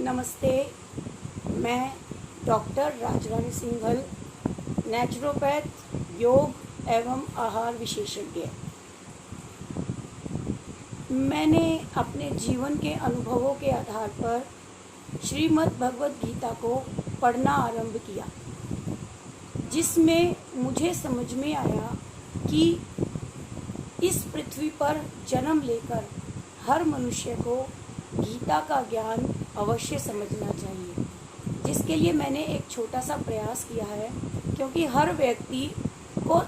नमस्ते। मैं डॉक्टर राजरानी सिंघल, नेचुरोपैथ, योग एवं आहार विशेषज्ञ। मैंने अपने जीवन के अनुभवों के आधार पर श्रीमद् भगवद गीता को पढ़ना आरंभ किया, जिसमें मुझे समझ में आया कि इस पृथ्वी पर जन्म लेकर हर मनुष्य को गीता का ज्ञान अवश्य समझना चाहिए। जिसके लिए मैंने एक छोटा सा प्रयास किया है, क्योंकि हर व्यक्ति को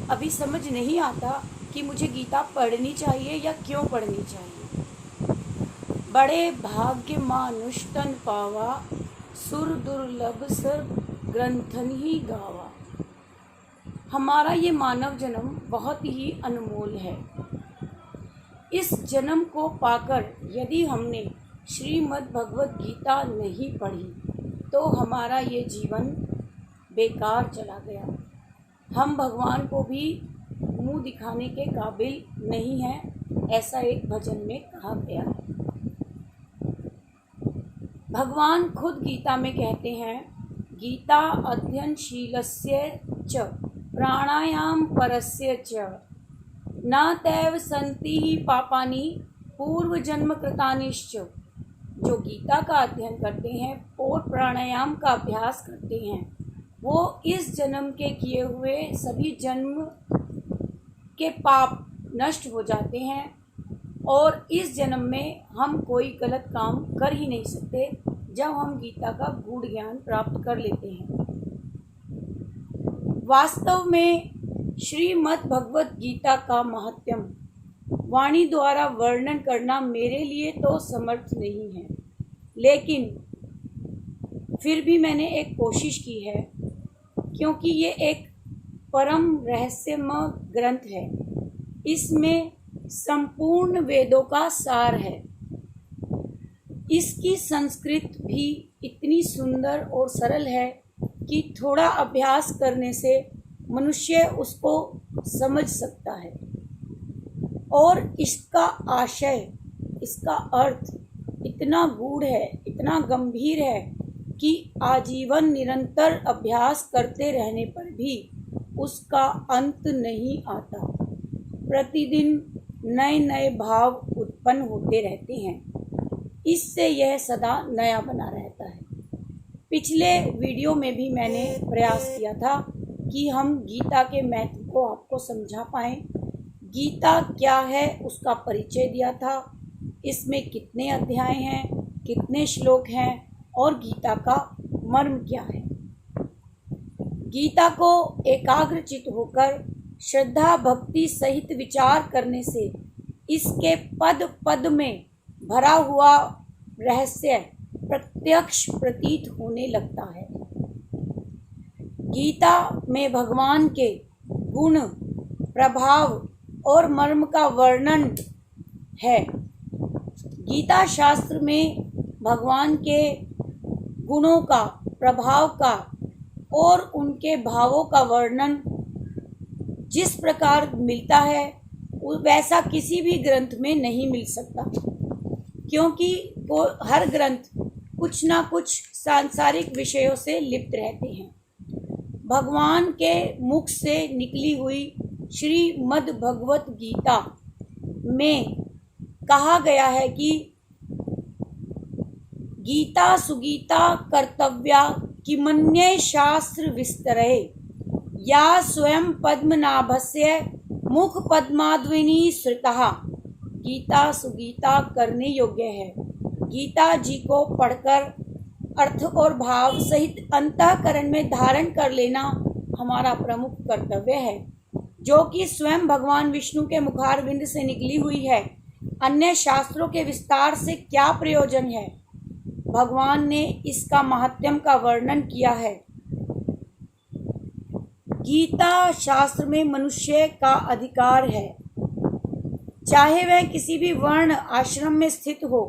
अभी समझ नहीं आता कि मुझे गीता पढ़नी चाहिए या क्यों पढ़नी चाहिए। बड़े भाग्य मानुष तन पावा, सुर दुर्लभ सर ग्रंथन ही गावा। हमारा ये मानव जन्म बहुत ही अनमोल है। इस जन्म को पाकर यदि हमने श्रीमद् भगवद गीता नहीं पढ़ी तो हमारा ये जीवन बेकार चला गया। हम भगवान को भी मुंह दिखाने के काबिल नहीं हैं, ऐसा एक भजन में कहा गया है। भगवान खुद गीता में कहते हैं, गीता अध्ययनशीलस्य च प्राणायाम परस्य च न तैव सन्ति ही पापानि पूर्व जन्म कृतानिश्च। जो गीता का अध्ययन करते हैं और प्राणायाम का अभ्यास करते हैं, वो इस जन्म के किए हुए सभी जन्म के पाप नष्ट हो जाते हैं और इस जन्म में हम कोई गलत काम कर ही नहीं सकते जब हम गीता का गूढ़ ज्ञान प्राप्त कर लेते हैं। वास्तव में श्रीमद् भगवद गीता का महात्म्य वाणी द्वारा वर्णन करना मेरे लिए तो समर्थ नहीं है, लेकिन फिर भी मैंने एक कोशिश की है, क्योंकि ये एक परम रहस्यमय ग्रंथ है। इसमें संपूर्ण वेदों का सार है। इसकी संस्कृत भी इतनी सुंदर और सरल है कि थोड़ा अभ्यास करने से मनुष्य उसको समझ सकता है और इसका आशय, इसका अर्थ इतना गूढ़ है, इतना गंभीर है कि आजीवन निरंतर अभ्यास करते रहने पर भी उसका अंत नहीं आता। प्रतिदिन नए नए भाव उत्पन्न होते रहते हैं। इससे यह सदा नया बना रहता है। पिछले वीडियो में भी मैंने प्रयास किया था कि हम गीता के महत्व को आपको समझा पाएं। गीता क्या है उसका परिचय दिया था। इसमें कितने अध्याय हैं, कितने श्लोक हैं और गीता का मर्म क्या है। गीता को एकाग्रचित होकर श्रद्धा भक्ति सहित विचार करने से इसके पद पद में भरा हुआ रहस्य प्रत्यक्ष प्रतीत होने लगता है। गीता में भगवान के गुण, प्रभाव और मर्म का वर्णन है। गीता शास्त्र में भगवान के गुणों का, प्रभाव का और उनके भावों का वर्णन जिस प्रकार मिलता है वैसा किसी भी ग्रंथ में नहीं मिल सकता, क्योंकि वो हर ग्रंथ कुछ ना कुछ सांसारिक विषयों से लिप्त रहते हैं। भगवान के मुख से निकली हुई श्रीमद् भगवद गीता में कहा गया है कि गीता सुगीता कर्तव्या किमन्ये शास्त्र विस्तरे या स्वयं पद्मनाभस्य मुख पद्माद्विनी श्रुतः। गीता सुगीता करने योग्य है। गीता जी को पढ़कर अर्थ और भाव सहित अंतःकरण में धारण कर लेना हमारा प्रमुख कर्तव्य है, जो कि स्वयं भगवान विष्णु के मुखारविंद से निकली हुई है। अन्य शास्त्रों के विस्तार से क्या प्रयोजन है। भगवान ने इसका महात्म्य का वर्णन किया है। गीता शास्त्र में मनुष्य का अधिकार है, चाहे वह किसी भी वर्ण आश्रम में स्थित हो,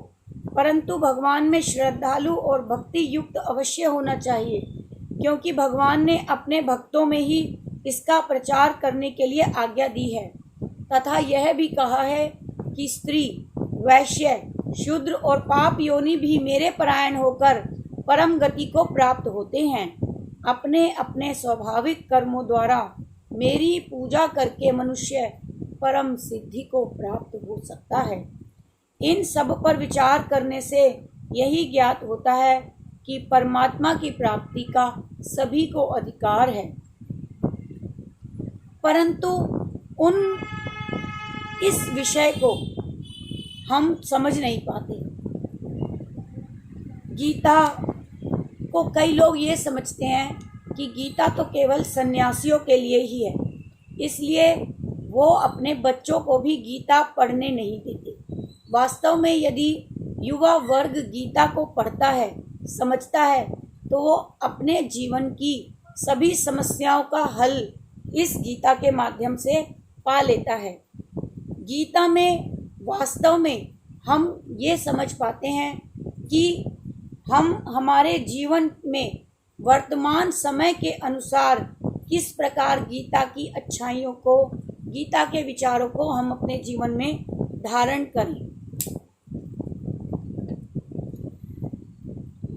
परंतु भगवान में श्रद्धालु और भक्ति युक्त अवश्य होना चाहिए, क्योंकि भगवान ने अपने भक्तों में ही इसका प्रचार करने के लिए आज्ञा दी है। तथा यह भी कहा है कि स्त्री, वैश्य, शूद्र और पाप योनि भी मेरे परायण होकर परम गति को प्राप्त होते हैं। अपने अपने स्वाभाविक कर्मों द्वारा मेरी पूजा करके मनुष्य परम सिद्धि को प्राप्त हो सकता है। इन सब पर विचार करने से यही ज्ञात होता है कि परमात्मा की प्राप्ति का सभी को अधिकार है, परंतु इस विषय को हम समझ नहीं पाते। गीता को कई लोग ये समझते हैं कि गीता तो केवल सन्यासियों के लिए ही है, इसलिए वो अपने बच्चों को भी गीता पढ़ने नहीं देते। वास्तव में यदि युवा वर्ग गीता को पढ़ता है, समझता है, तो वो अपने जीवन की सभी समस्याओं का हल इस गीता के माध्यम से पा लेता है। गीता में वास्तव में हम ये समझ पाते हैं कि हम हमारे जीवन में वर्तमान समय के अनुसार किस प्रकार गीता की अच्छाइयों को, गीता के विचारों को हम अपने जीवन में धारण करें।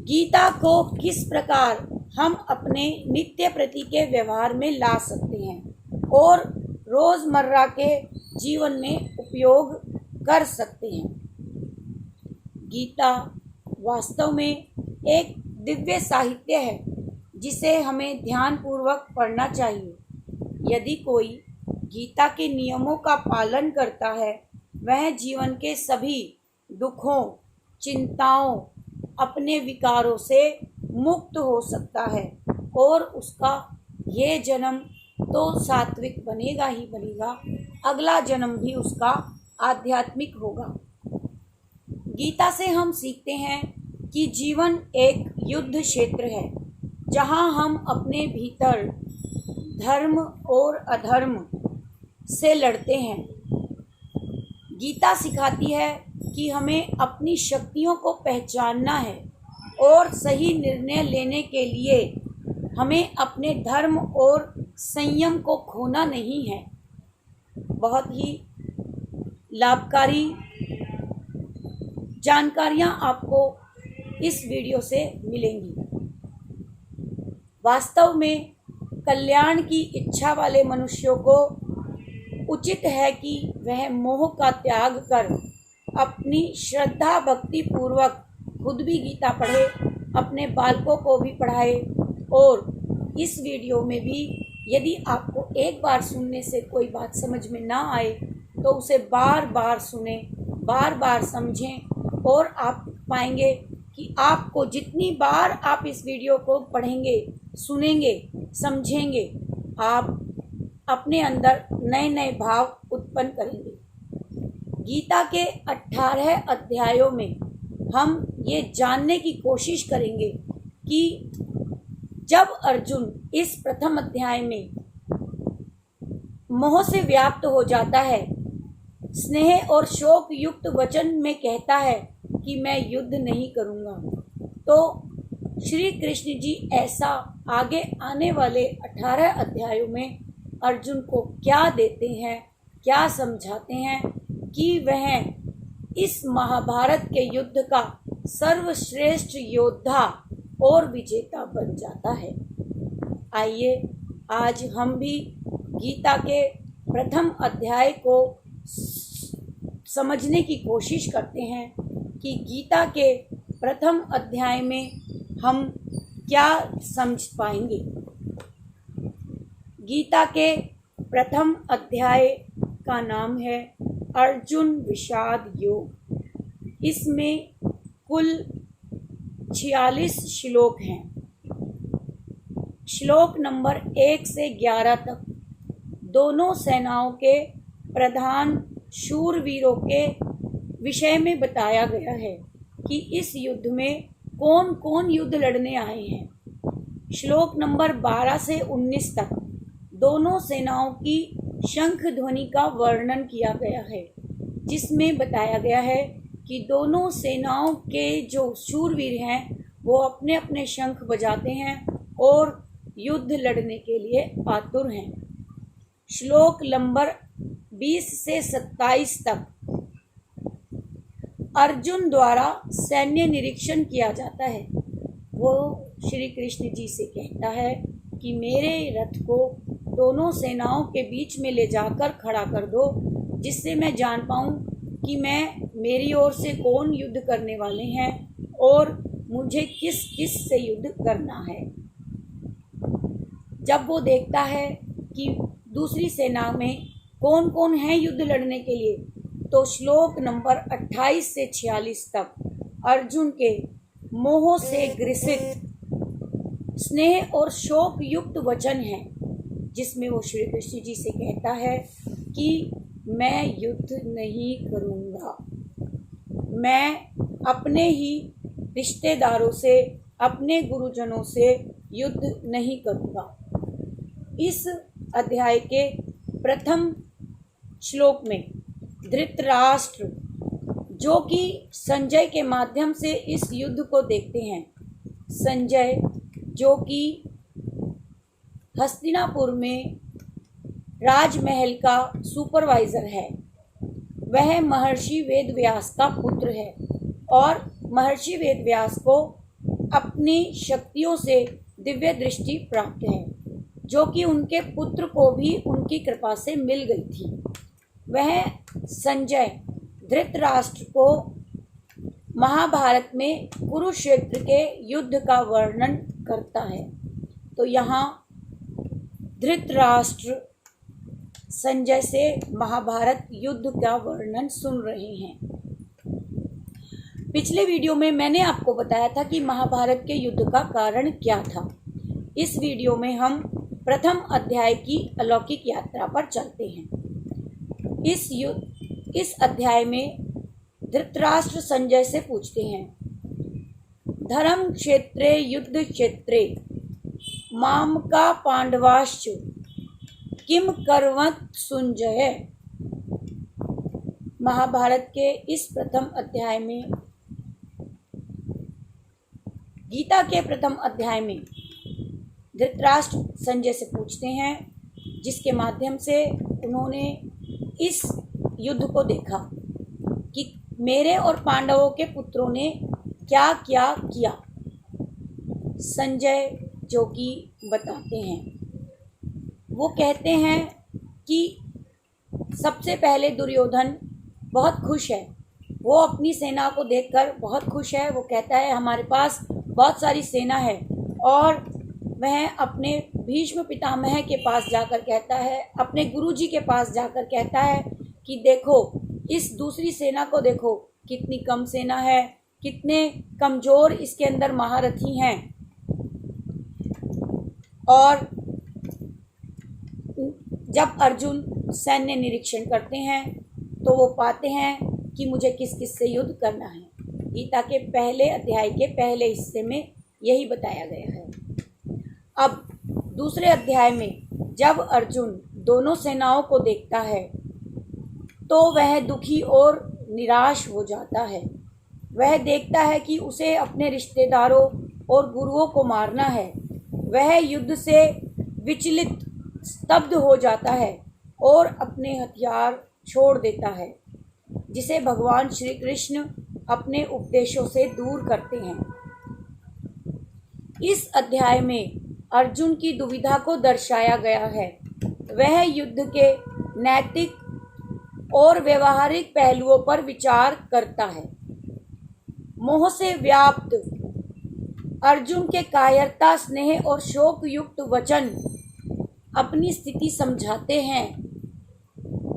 गीता को किस प्रकार हम अपने नित्य प्रति के व्यवहार में ला सकते हैं और रोज़मर्रा के जीवन में उपयोग कर सकते हैं। गीता वास्तव में एक दिव्य साहित्य है जिसे हमें ध्यानपूर्वक पढ़ना चाहिए। यदि कोई गीता के नियमों का पालन करता है, वह जीवन के सभी दुखों, चिंताओं, अपने विकारों से मुक्त हो सकता है और उसका ये जन्म तो सात्विक बनेगा ही बनेगा, अगला जन्म भी उसका आध्यात्मिक होगा। गीता से हम सीखते हैं कि जीवन एक युद्ध क्षेत्र है जहाँ हम अपने भीतर धर्म और अधर्म से लड़ते हैं। गीता सिखाती है कि हमें अपनी शक्तियों को पहचानना है और सही निर्णय लेने के लिए हमें अपने धर्म और संयम को खोना नहीं है। बहुत ही लाभकारी जानकारियाँ आपको इस वीडियो से मिलेंगी। वास्तव में कल्याण की इच्छा वाले मनुष्यों को उचित है कि वह मोह का त्याग कर अपनी श्रद्धा भक्ति पूर्वक खुद भी गीता पढ़े, अपने बालकों को भी पढ़ाए और इस वीडियो में भी यदि आपको एक बार सुनने से कोई बात समझ में ना आए तो उसे बार बार सुने, बार बार समझें और आप पाएंगे कि आपको जितनी बार आप इस वीडियो को पढ़ेंगे, सुनेंगे, समझेंगे, आप अपने अंदर नए नए भाव उत्पन्न करेंगे। गीता के 18 अध्यायों में हम ये जानने की कोशिश करेंगे कि जब अर्जुन इस प्रथम अध्याय में मोह से व्याप्त हो जाता है, स्नेह और शोक युक्त वचन में कहता है कि मैं युद्ध नहीं करूँगा, तो श्री कृष्ण जी ऐसा आगे आने वाले 18 अध्यायों में अर्जुन को क्या देते हैं, क्या समझाते हैं कि वह इस महाभारत के युद्ध का सर्वश्रेष्ठ योद्धा और विजेता बन जाता है। आइए आज हम भी गीता के प्रथम अध्याय को समझने की कोशिश करते हैं कि गीता के प्रथम अध्याय में हम क्या समझ पाएंगे। गीता के प्रथम अध्याय का नाम है अर्जुन विषाद योग। इसमें कुल 46 श्लोक हैं। श्लोक नंबर 1 से 11 तक दोनों सेनाओं के प्रधान शूरवीरों के विषय में बताया गया है कि इस युद्ध में कौन कौन युद्ध लड़ने आए हैं। श्लोक नंबर 12 से 19 तक दोनों सेनाओं की शंख ध्वनि का वर्णन किया गया है, जिसमें बताया गया है कि दोनों सेनाओं के जो शूरवीर हैं वो अपने अपने शंख बजाते हैं और युद्ध लड़ने के लिए आतुर हैं। श्लोक नंबर 20 से 27 तक अर्जुन द्वारा सैन्य निरीक्षण किया जाता है। वो श्री कृष्ण जी से कहता है कि मेरे रथ को दोनों सेनाओं के बीच में ले जाकर खड़ा कर दो, जिससे मैं जान पाऊँ कि मेरी ओर से कौन युद्ध करने वाले हैं और मुझे किस किस से युद्ध करना है। जब वो देखता है कि दूसरी सेना में कौन कौन है युद्ध लड़ने के लिए, तो श्लोक नंबर 28 से 46 तक अर्जुन के मोह से ग्रसित स्नेह और शोक युक्त वचन है, जिसमें वो श्री कृष्ण जी से कहता है कि मैं युद्ध नहीं करूँगा, मैं अपने ही रिश्तेदारों से, अपने गुरुजनों से युद्ध नहीं करूँगा। इस अध्याय के प्रथम श्लोक में धृतराष्ट्र, जो कि संजय के माध्यम से इस युद्ध को देखते हैं, संजय जो कि हस्तिनापुर में राजमहल का सुपरवाइज़र है, वह महर्षि वेदव्यास का पुत्र है और महर्षि वेदव्यास को अपनी शक्तियों से दिव्य दृष्टि प्राप्त है, जो कि उनके पुत्र को भी उनकी कृपा से मिल गई थी। वह संजय धृतराष्ट्र को महाभारत में कुरुक्षेत्र के युद्ध का वर्णन करता है। तो यहाँ धृतराष्ट्र संजय से महाभारत युद्ध का वर्णन सुन रहे हैं। पिछले वीडियो में मैंने आपको बताया था कि महाभारत के युद्ध का कारण क्या था। इस वीडियो में हम प्रथम अध्याय की अलौकिक यात्रा पर चलते हैं। इस अध्याय में धृतराष्ट्र संजय से पूछते हैं, धर्म क्षेत्रे युद्ध क्षेत्रे माम का पांडवाश्च किम करवत सुंजय। महाभारत के इस प्रथम अध्याय में, गीता के प्रथम अध्याय में धृतराष्ट्र संजय से पूछते हैं, जिसके माध्यम से उन्होंने इस युद्ध को देखा कि मेरे और पांडवों के पुत्रों ने क्या क्या किया। संजय जो कि बताते हैं, वो कहते हैं कि सबसे पहले दुर्योधन बहुत खुश है, वो अपनी सेना को देखकर बहुत खुश है। वो कहता है हमारे पास बहुत सारी सेना है, और वह अपने भीष्म पितामह के पास जाकर कहता है, अपने गुरुजी के पास जाकर कहता है कि देखो इस दूसरी सेना को देखो, कितनी कम सेना है, कितने कमज़ोर इसके अंदर महारथी हैं। और जब अर्जुन सैन्य निरीक्षण करते हैं तो वो पाते हैं कि मुझे किस किस से युद्ध करना है। गीता के पहले अध्याय के पहले हिस्से में यही बताया गया है। अब दूसरे अध्याय में जब अर्जुन दोनों सेनाओं को देखता है तो वह दुखी और निराश हो जाता है। वह देखता है कि उसे अपने रिश्तेदारों और गुरुओं को मारना है। वह युद्ध से विचलित, स्तब्ध हो जाता है और अपने हथियार छोड़ देता है, जिसे भगवान श्री कृष्ण अपने उपदेशों से दूर करते हैं। इस अध्याय में अर्जुन की दुविधा को दर्शाया गया है। वह युद्ध के नैतिक और व्यवहारिक पहलुओं पर विचार करता है। मोह से व्याप्त अर्जुन के कायरता, स्नेह और शोक युक्त वचन अपनी स्थिति समझाते हैं।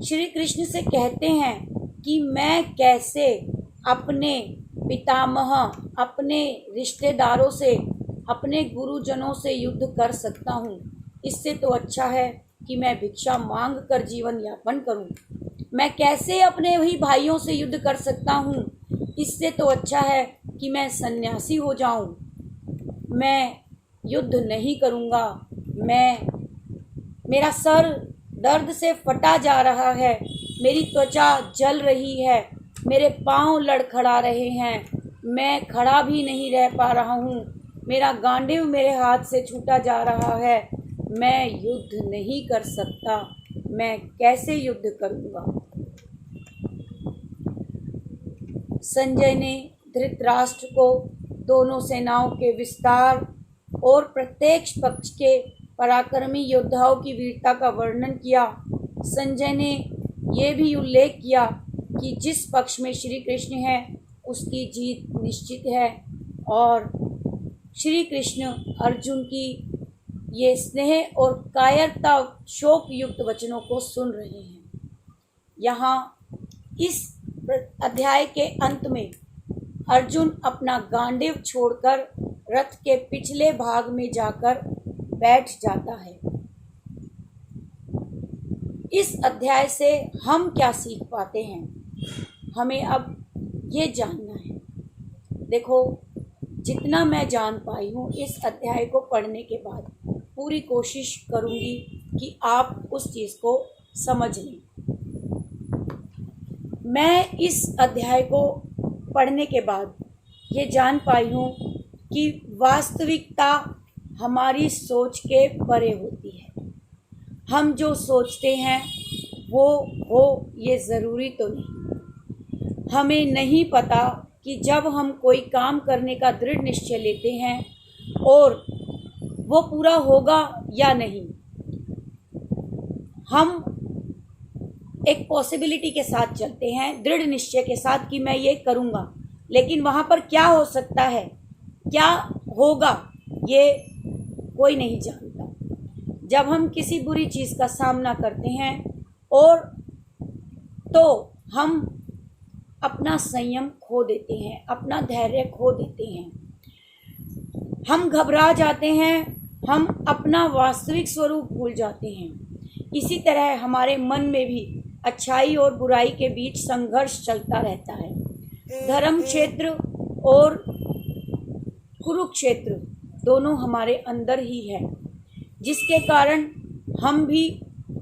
श्री कृष्ण से कहते हैं कि मैं कैसे अपने पितामह, अपने रिश्तेदारों से, अपने गुरुजनों से युद्ध कर सकता हूँ। इससे तो अच्छा है कि मैं भिक्षा मांग कर जीवन यापन करूँ। मैं कैसे अपने ही भाइयों से युद्ध कर सकता हूँ। इससे तो अच्छा है कि मैं सन्यासी हो जाऊँ। मैं युद्ध नहीं करूँगा। मेरा सर दर्द से फटा जा रहा है, मेरी त्वचा जल रही है, मेरे पाँव लड़खड़ा रहे हैं, मैं खड़ा भी नहीं रह पा रहा हूँ, मेरा गांडीव मेरे हाथ से छूटा जा रहा है, मैं युद्ध नहीं कर सकता, मैं कैसे युद्ध करूँगा। संजय ने धृतराष्ट्र को दोनों सेनाओं के विस्तार और प्रत्येक पक्ष के पराक्रमी योद्धाओं की वीरता का वर्णन किया। संजय ने यह भी उल्लेख किया कि जिस पक्ष में श्री कृष्ण है उसकी जीत निश्चित है, और श्री कृष्ण अर्जुन की ये स्नेह और कायरता शोक युक्त वचनों को सुन रहे हैं। यहाँ इस अध्याय के अंत में अर्जुन अपना गांडीव छोड़कर रथ के पिछले भाग में जाकर बैठ जाता है। इस अध्याय से हम क्या सीख पाते हैं, हमें अब ये जानना है। देखो, जितना मैं जान पाई हूँ इस अध्याय को पढ़ने के बाद पूरी कोशिश करूँगी कि आप उस चीज़ को समझ लें। मैं इस अध्याय को पढ़ने के बाद ये जान पाई हूँ कि वास्तविकता हमारी सोच के परे होती है। हम जो सोचते हैं वो हो ये ज़रूरी तो नहीं। हमें नहीं पता कि जब हम कोई काम करने का दृढ़ निश्चय लेते हैं और वो पूरा होगा या नहीं। हम एक पॉसिबिलिटी के साथ चलते हैं, दृढ़ निश्चय के साथ कि मैं ये करूँगा, लेकिन वहाँ पर क्या हो सकता है, क्या होगा, ये कोई नहीं जानता। जब हम किसी बुरी चीज़ का सामना करते हैं और तो हम अपना संयम खो देते हैं, अपना धैर्य खो देते हैं, हम घबरा जाते हैं, हम अपना वास्तविक स्वरूप भूल जाते हैं। इसी तरह हमारे मन में भी अच्छाई और बुराई के बीच संघर्ष चलता रहता है। धर्म क्षेत्र और कुरुक्षेत्र दोनों हमारे अंदर ही है, जिसके कारण हम भी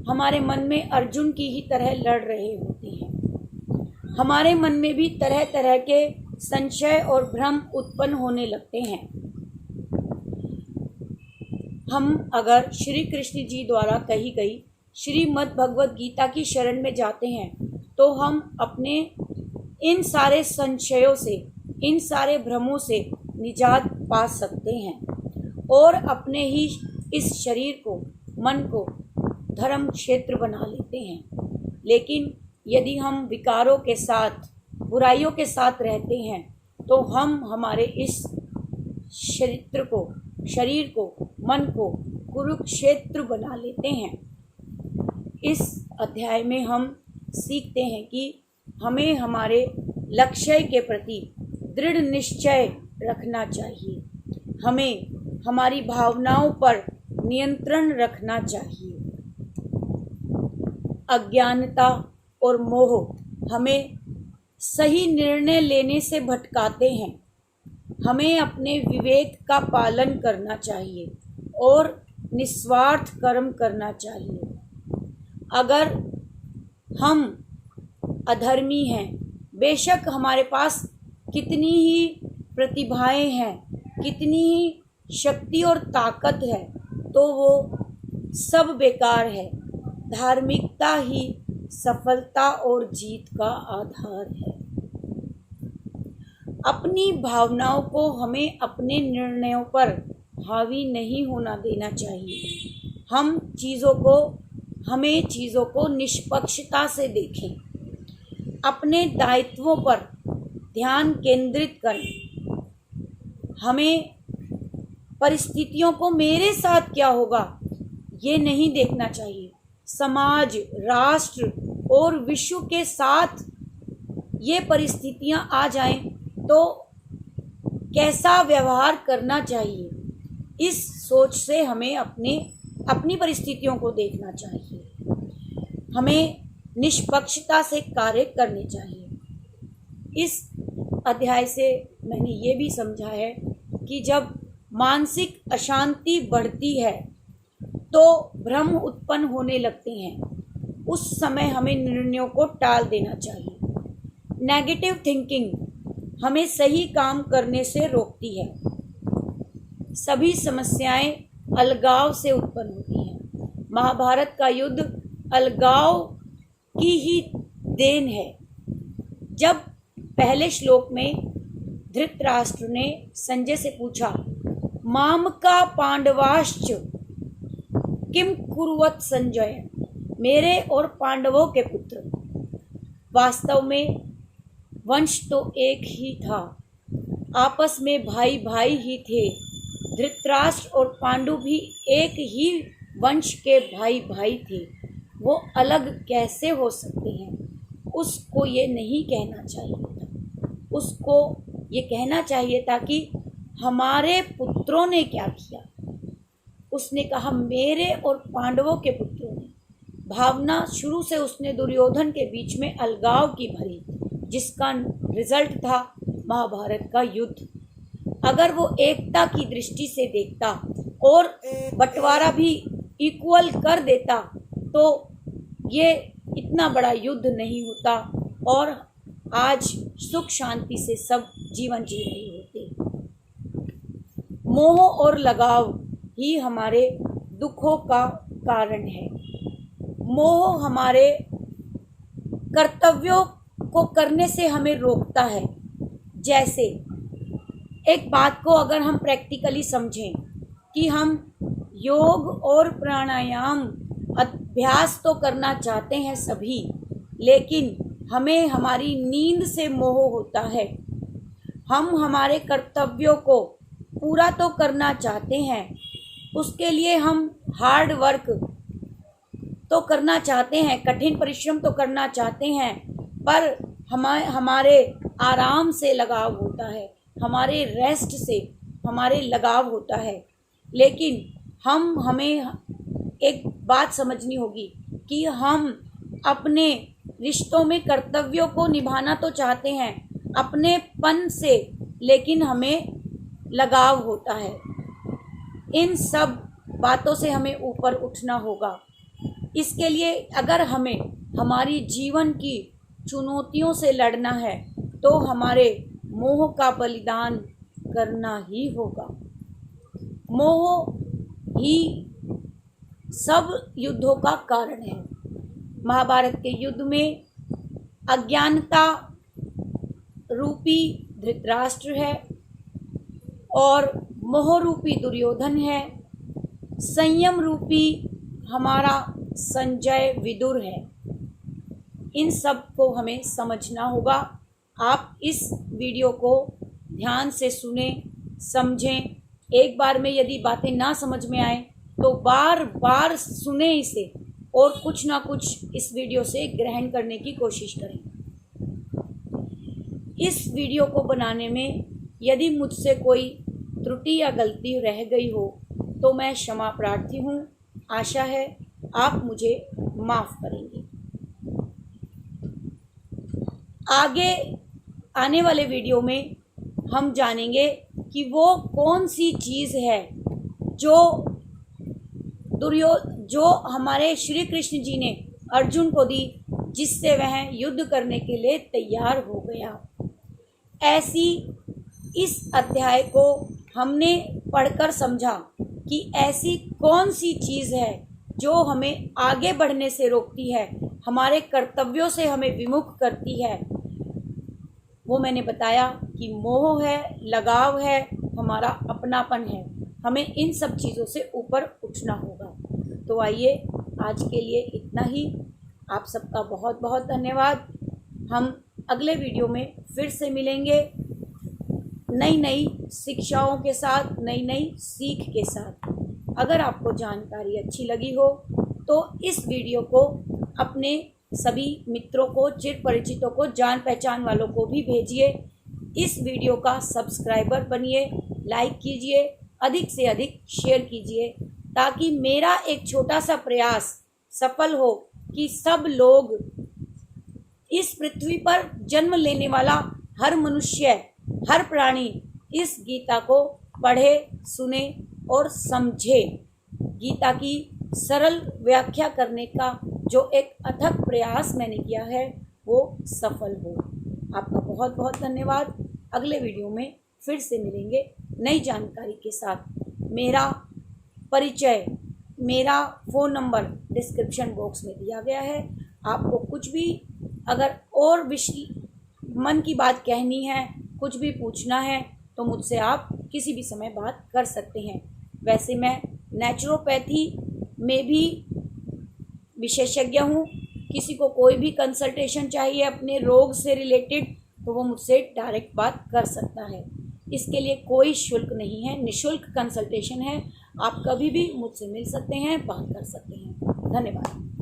हमारे मन में अर्जुन की ही तरह लड़ रहे होते हैं। हमारे मन में भी तरह तरह के संशय और भ्रम उत्पन्न होने लगते हैं। हम अगर श्री कृष्ण जी द्वारा कही गई श्रीमद् भगवद गीता की शरण में जाते हैं तो हम अपने इन सारे संशयों से, इन सारे भ्रमों से निजात पा सकते हैं और अपने ही इस शरीर को, मन को धर्म क्षेत्र बना लेते हैं। लेकिन यदि हम विकारों के साथ, बुराइयों के साथ रहते हैं तो हम हमारे इस शरीर को, मन को कुरुक्षेत्र बना लेते हैं। इस अध्याय में हम सीखते हैं कि हमें हमारे लक्ष्य के प्रति दृढ़ निश्चय रखना चाहिए। हमें हमारी भावनाओं पर नियंत्रण रखना चाहिए। अज्ञानता और मोह हमें सही निर्णय लेने से भटकाते हैं। हमें अपने विवेक का पालन करना चाहिए और निस्वार्थ कर्म करना चाहिए। अगर हम अधर्मी हैं, बेशक हमारे पास कितनी ही प्रतिभाएं हैं, कितनी ही शक्ति और ताकत है, तो वो सब बेकार है। धार्मिकता ही सफलता और जीत का आधार है। अपनी भावनाओं को हमें अपने निर्णयों पर हावी नहीं होना देना चाहिए। हमें चीज़ों को निष्पक्षता से देखें, अपने दायित्वों पर ध्यान केंद्रित करें। हमें परिस्थितियों को मेरे साथ क्या होगा ये नहीं देखना चाहिए। समाज, राष्ट्र और विश्व के साथ ये परिस्थितियां आ जाएं तो कैसा व्यवहार करना चाहिए, इस सोच से हमें अपनी परिस्थितियों को देखना चाहिए। हमें निष्पक्षता से कार्य करने चाहिए। इस अध्याय से मैंने ये भी समझा है कि जब मानसिक अशांति बढ़ती है तो भ्रम उत्पन्न होने लगते हैं। उस समय हमें निर्णयों को टाल देना चाहिए। नेगेटिव थिंकिंग हमें सही काम करने से रोकती है। सभी समस्याएं अलगाव से उत्पन्न होती हैं। महाभारत का युद्ध अलगाव की ही देन है। जब पहले श्लोक में धृतराष्ट्र ने संजय से पूछा, मामका पांडवाश्च किम कुर्वत संजय, मेरे और पांडवों के पुत्र। वास्तव में वंश तो एक ही था, आपस में भाई भाई ही थे। धृतराष्ट्र और पांडु भी एक ही वंश के भाई भाई थे, वो अलग कैसे हो सकते हैं। उसको ये नहीं कहना चाहिए था, उसको ये कहना चाहिए था कि हमारे पुत्रों ने क्या किया। उसने कहा मेरे और पांडवों के पुत्रों ने। भावना शुरू से उसने दुर्योधन के बीच में अलगाव की भरी, जिसका रिजल्ट था महाभारत का युद्ध। अगर वो एकता की दृष्टि से देखता और बंटवारा भी इक्वल कर देता तो ये इतना बड़ा युद्ध नहीं होता और आज सुख शांति से सब जीवन जी रहे होते। मोह और लगाव ही हमारे दुखों का कारण है। मोह हमारे कर्तव्यों को करने से हमें रोकता है। जैसे एक बात को अगर हम प्रैक्टिकली समझें कि हम योग और प्राणायाम अभ्यास तो करना चाहते हैं सभी, लेकिन हमें हमारी नींद से मोह होता है। हम हमारे कर्तव्यों को पूरा तो करना चाहते हैं, उसके लिए हम हार्ड वर्क तो करना चाहते हैं, कठिन परिश्रम तो करना चाहते हैं, पर हमारे आराम से लगाव होता है, हमारे रेस्ट से हमारे लगाव होता है। लेकिन हमें एक बात समझनी होगी कि हम अपने रिश्तों में कर्तव्यों को निभाना तो चाहते हैं अपनेपन से, लेकिन हमें लगाव होता है। इन सब बातों से हमें ऊपर उठना होगा। इसके लिए अगर हमें हमारी जीवन की चुनौतियों से लड़ना है तो हमारे मोह का बलिदान करना ही होगा। मोह ही सब युद्धों का कारण है। महाभारत के युद्ध में अज्ञानता रूपी धृतराष्ट्र है और मोह रूपी दुर्योधन है, संयम रूपी हमारा संजय विदुर है। इन सब को हमें समझना होगा। आप इस वीडियो को ध्यान से सुने, समझें। एक बार में यदि बातें ना समझ में आए तो बार बार सुने इसे और कुछ ना कुछ इस वीडियो से ग्रहण करने की कोशिश करें। इस वीडियो को बनाने में यदि मुझसे कोई त्रुटि या गलती रह गई हो तो मैं क्षमा प्रार्थी हूँ। आशा है आप मुझे माफ़ करेंगे। आगे आने वाले वीडियो में हम जानेंगे कि वो कौन सी चीज़ है जो हमारे श्री कृष्ण जी ने अर्जुन को दी, जिससे वह युद्ध करने के लिए तैयार हो गया। ऐसी इस अध्याय को हमने पढ़कर समझा कि ऐसी कौन सी चीज़ है जो हमें आगे बढ़ने से रोकती है, हमारे कर्तव्यों से हमें विमुख करती है। वो मैंने बताया कि मोह है, लगाव है, हमारा अपनापन है। हमें इन सब चीज़ों से ऊपर उठना होगा। तो आइए आज के लिए इतना ही। आप सबका बहुत बहुत धन्यवाद। हम अगले वीडियो में फिर से मिलेंगे नई नई शिक्षाओं के साथ, नई नई सीख के साथ। अगर आपको जानकारी अच्छी लगी हो तो इस वीडियो को अपने सभी मित्रों को, चिर परिचितों को, जान पहचान वालों को भी भेजिए। इस वीडियो का सब्सक्राइबर बनिए, लाइक कीजिए, अधिक से अधिक शेयर कीजिए, ताकि मेरा एक छोटा सा प्रयास सफल हो कि सब लोग, इस पृथ्वी पर जन्म लेने वाला हर मनुष्य, हर प्राणी इस गीता को पढ़े, सुने और समझे। गीता की सरल व्याख्या करने का जो एक अथक प्रयास मैंने किया है वो सफल हो। आपका बहुत बहुत धन्यवाद। अगले वीडियो में फिर से मिलेंगे नई जानकारी के साथ। मेरा परिचय, मेरा फ़ोन नंबर डिस्क्रिप्शन बॉक्स में दिया गया है। आपको कुछ भी अगर और मन की बात कहनी है, कुछ भी पूछना है तो मुझसे आप किसी भी समय बात कर सकते हैं। वैसे मैं नेचुरोपैथी में भी विशेषज्ञ हूँ। किसी को कोई भी कंसल्टेशन चाहिए अपने रोग से रिलेटेड तो वो मुझसे डायरेक्ट बात कर सकता है। इसके लिए कोई शुल्क नहीं है, निःशुल्क कंसल्टेशन है। आप कभी भी मुझसे मिल सकते हैं, बात कर सकते हैं। धन्यवाद।